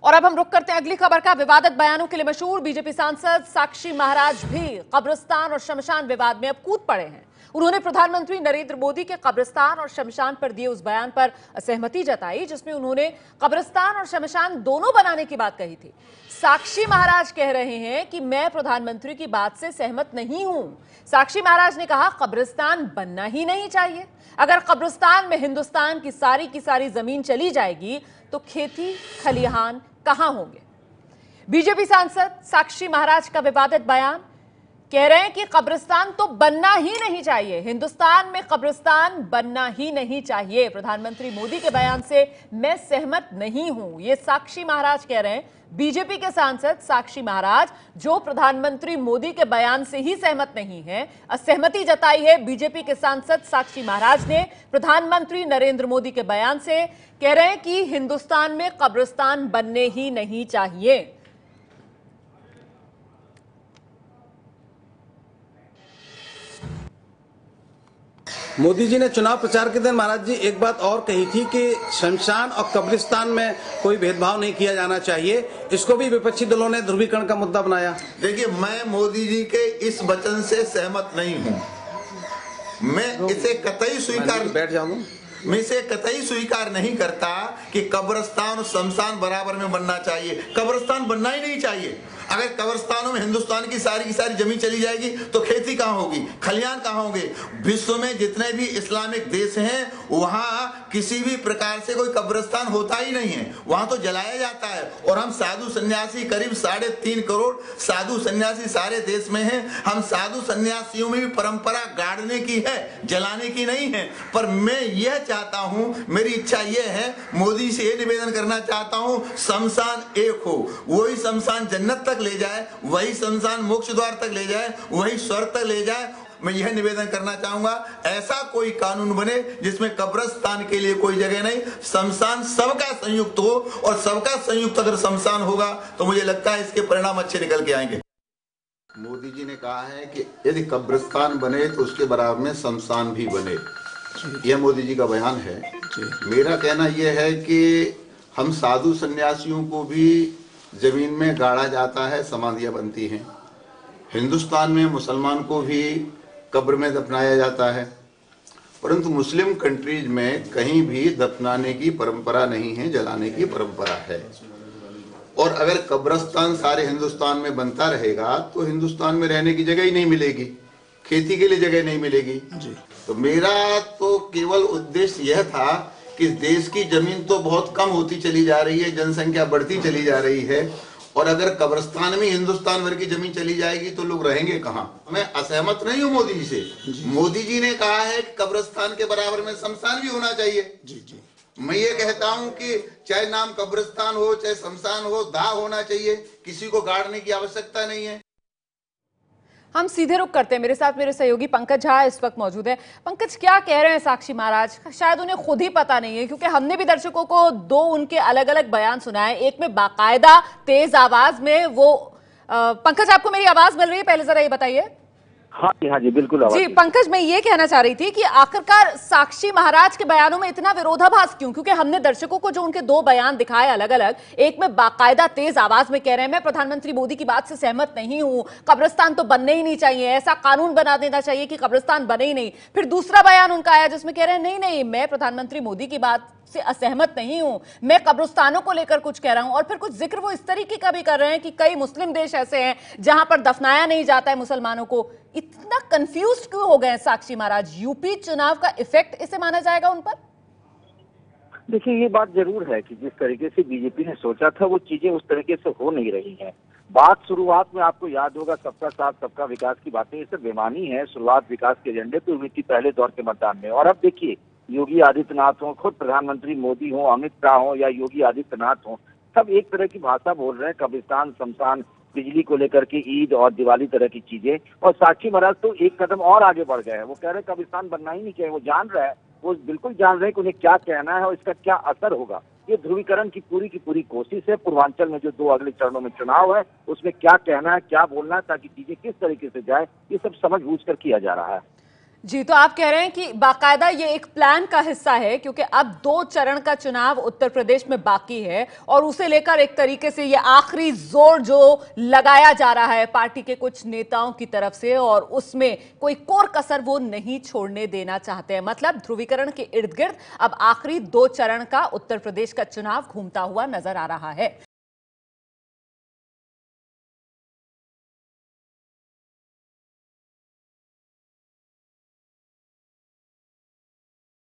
और अब हम रुक करते हैं अगली खबर का। विवादित बयानों के लिए मशहूर बीजेपी सांसद साक्षी महाराज भी कब्रिस्तान और शमशान विवाद में अब कूद पड़े हैं। उन्होंने प्रधानमंत्री नरेंद्र मोदी के कब्रिस्तान और शमशान पर दिए उस बयान पर असहमति जताई जिसमें उन्होंने कब्रिस्तान और शमशान दोनों बनाने की बात कही थी। साक्षी महाराज कह रहे हैं कि मैं प्रधानमंत्री की बात से सहमत नहीं हूं। साक्षी महाराज ने कहा कब्रिस्तान बनना ही नहीं चाहिए। अगर कब्रिस्तान में हिंदुस्तान की सारी जमीन चली जाएगी तो खेती खलिहान कहां होंगे। बीजेपी सांसद साक्षी महाराज का विवादित बयान, कह रहे हैं कि कब्रिस्तान तो बनना ही नहीं चाहिए, हिंदुस्तान में कब्रिस्तान बनना ही नहीं चाहिए। प्रधानमंत्री मोदी के बयान से मैं सहमत नहीं हूं, ये साक्षी महाराज कह रहे हैं। बीजेपी के सांसद साक्षी महाराज जो प्रधानमंत्री मोदी के बयान से ही सहमत नहीं है, असहमति जताई है बीजेपी के सांसद साक्षी महाराज ने प्रधानमंत्री नरेंद्र मोदी के बयान से। कह रहे हैं कि हिंदुस्तान में कब्रिस्तान बनने ही नहीं चाहिए। मोदी जी ने चुनाव प्रचार के दिन महाराज जी एक बात और कही थी कि शमशान और कब्रिस्तान में कोई भेदभाव नहीं किया जाना चाहिए। इसको भी विपक्षी दलों ने ध्रुवीकरण का मुद्दा बनाया। देखिए, मैं मोदी जी के इस वचन से सहमत नहीं हूं। मैं इसे कतई स्वीकार नहीं करता कि कब्रिस्तान और शमशान बराबर में बनना चाहिए। कब्रिस्तान बनना ही नहीं चाहिए। अगर कब्रिस्तानों में हिंदुस्तान की सारी जमीन चली जाएगी तो खेती कहां होगी, खलिहान कहां होंगे। विश्व में जितने भी इस्लामिक देश हैं वहां किसी भी प्रकार से कोई कब्रिस्तान होता ही नहीं है, वहां तो जलाया जाता है। और हम साधु सन्यासी करीब 3.5 करोड़ साधु सन्यासी सारे देश में हैं। हम साधु सन्यासियों में भी परंपरा गाड़ने की है, जलाने की नहीं है। पर मैं यह चाहता हूं, मेरी इच्छा यह है, मोदी से यह निवेदन करना चाहता हूं, शमशान एक हो। वही शमशान जन्नत तक ले जाए, वही शमशान मोक्ष द्वार तक ले जाए, वही स्वर्ग तक ले जाए। मैं यह निवेदन करना चाहूंगा, ऐसा कोई कानून बने जिसमें कब्रिस्तान के लिए कोई जगह नहीं, शमशान सबका संयुक्त हो। और सबका संयुक्त अगर शमशान होगा तो मुझे लगता है इसके परिणाम अच्छे निकल के आएंगे। मोदी जी ने कहा है कि यदि कब्रिस्तान बने तो उसके बराबर में शमशान भी बने। यह मोदी जी का बयान है। मेरा कहना यह है कि हम साधु सन्यासियों को भी जमीन में गाड़ा जाता है, समाधियां बनती हैं। हिंदुस्तान में मुसलमान को भी कब्र में दफनाया जाता है, परंतु मुस्लिम कंट्रीज में कहीं भी दफनाने की परंपरा नहीं है, जलाने की परंपरा है। और अगर कब्रिस्तान सारे हिंदुस्तान में बनता रहेगा तो हिंदुस्तान में रहने की जगह ही नहीं मिलेगी, खेती के लिए जगह नहीं मिलेगी जी। तो मेरा तो केवल उद्देश्य यह था कि देश की जमीन तो बहुत कम होती चली जा रही है, जनसंख्या बढ़ती चली जा रही है, और अगर कब्रिस्तान में हिंदुस्तान भर की जमीन चली जाएगी तो लोग रहेंगे कहाँ। मैं असहमत नहीं हूँ मोदी जी से। मोदी जी ने कहा है कि कब्रिस्तान के बराबर में शमशान भी होना चाहिए जी। मैं ये कहता हूँ कि चाहे नाम कब्रिस्तान हो चाहे शमशान हो, दाह होना चाहिए, किसी को गाड़ने की आवश्यकता नहीं है। हम सीधे रुख करते हैं। मेरे साथ मेरे सहयोगी पंकज झा इस वक्त मौजूद है। पंकज, क्या कह रहे हैं साक्षी महाराज? शायद उन्हें खुद ही पता नहीं है, क्योंकि हमने भी दर्शकों को 2 उनके अलग अलग बयान सुनाए। एक में बाकायदा तेज आवाज में वो पंकज, आपको मेरी आवाज मिल रही है? पहले जरा ये बताइए। हाँ जी बिल्कुल जी पंकज, मैं ये कहना चाह रही थी कि आखिरकार साक्षी महाराज के बयानों में इतना विरोधाभास क्यों? क्योंकि हमने दर्शकों को जो उनके 2 बयान दिखाए अलग अलग, एक में बाकायदा तेज आवाज में कह रहे हैं मैं प्रधानमंत्री मोदी की बात से सहमत नहीं हूं, कब्रिस्तान तो बनने ही नहीं चाहिए, ऐसा कानून बना देना चाहिए कि कब्रिस्तान बने ही नहीं। फिर दूसरा बयान उनका आया जिसमें कह रहे हैं नहीं, मैं प्रधानमंत्री मोदी की बात से असहमत नहीं हूं, मैं कब्रिस्तानों को लेकर कुछ कह रहा हूं। और फिर कुछ जिक्र वो इस तरीके का भी कर रहे हैं कि कई मुस्लिम देश ऐसे हैं जहां पर दफनाया नहीं जाता है मुसलमानों को। इतना कंफ्यूज क्यों हो गए हैं साक्षी महाराज? यूपी चुनाव का इफेक्ट इसे माना जाएगा उन पर? देखिए, ये बात जरूर है कि जिस तरीके से बीजेपी ने सोचा था वो चीजें उस तरीके से हो नहीं रही हैं। बात शुरुआत में आपको याद होगा सबका साथ सबका विकास की बातें, ये सब बेमानी है। शुरुआत विकास के एजेंडे पे हुई थी पहले दौर के मतदान में। और अब देखिए, योगी आदित्यनाथ हो, खुद प्रधानमंत्री मोदी हो, अमित शाह हो या योगी आदित्यनाथ हो, सब एक तरह की भाषा बोल रहे हैं। कब्रिस्तान, शमशान, बिजली को लेकर के ईद और दिवाली तरह की चीजें। और साक्षी महाराज तो एक कदम और आगे बढ़ गए हैं। वो कह रहे हैं कब्रिस्तान बनना ही नहीं चाहिए। वो जान रहा है, वो बिल्कुल जान रहे हैं कि उन्हें क्या कहना है और इसका क्या असर होगा। ये ध्रुवीकरण की पूरी कोशिश है। पूर्वांचल में जो 2 अगले चरणों में चुनाव है उसमें क्या कहना है, क्या बोलना है, ताकि चीजें किस तरीके से जाए, ये सब समझ बूझ कर किया जा रहा है। जी, तो आप कह रहे हैं कि बाकायदा ये एक प्लान का हिस्सा है, क्योंकि अब 2 चरण का चुनाव उत्तर प्रदेश में बाकी है और उसे लेकर एक तरीके से ये आखिरी जोर जो लगाया जा रहा है पार्टी के कुछ नेताओं की तरफ से, और उसमें कोई कोर कसर वो नहीं छोड़ने देना चाहते हैं। मतलब ध्रुवीकरण के इर्द गिर्द अब आखिरी 2 चरण का उत्तर प्रदेश का चुनाव घूमता हुआ नजर आ रहा है।